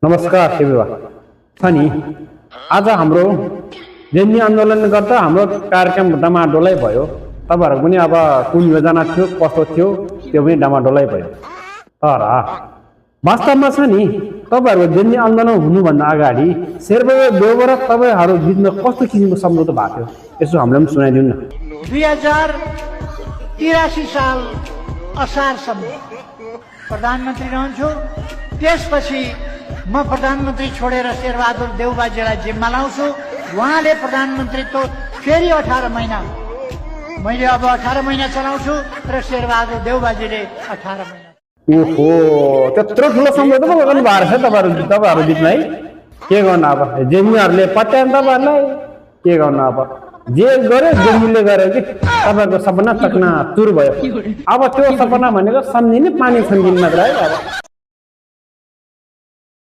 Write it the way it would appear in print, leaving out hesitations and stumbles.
नमस्कार सेवा छ नि आज हाम्रो जेन्नी आन्दोलन गर्दा हाम्रो कार्यक्रम डमाडोलै भयो। तपाईहरु पनि अब कुन योजना थियो कस्तो थियो त्यो पनि डमाडोलै भयो। तर वास्तवमा छ नि तपाईहरुको जेन्नी आन्दोलन हुनुभन्दा अगाडि शेरबहादुर देउवा र तपाईहरु बिचमा कस्तो किसिमको सम्झौता भएको थियो यसो हामीलाई पनि सुनाइदिनु न। 2083 साल असारसम्म प्रधानमन्त्री रहन्छु। त्यसपछि म प्रधानमन्त्री छोडेर शेरबहादुर देउबाजीलाई जिम्मा लाउँछु। उहाँले प्रधानमन्त्रीत्व फेरि 18 महिना, मैले अब 18 महिना चलाउँछु र शेरबहादुर देउबाजीले 18 महिना। ओहो, त्यत्रो ठुलो सम्झौता पो गर्नु भएको छ तपाईहरु बिचमा है। के गर्नु अब जेन्नीहरुले पत्याएन तपाईहरुलाई, के गर्नु अब जे गर्यो जेन्नीले गर्यो कि तपाईहरुको सपना चकना चुर भयो। अब त्यो सपना भनेको सम्झिने पानी छन्दिन मात्र है अब।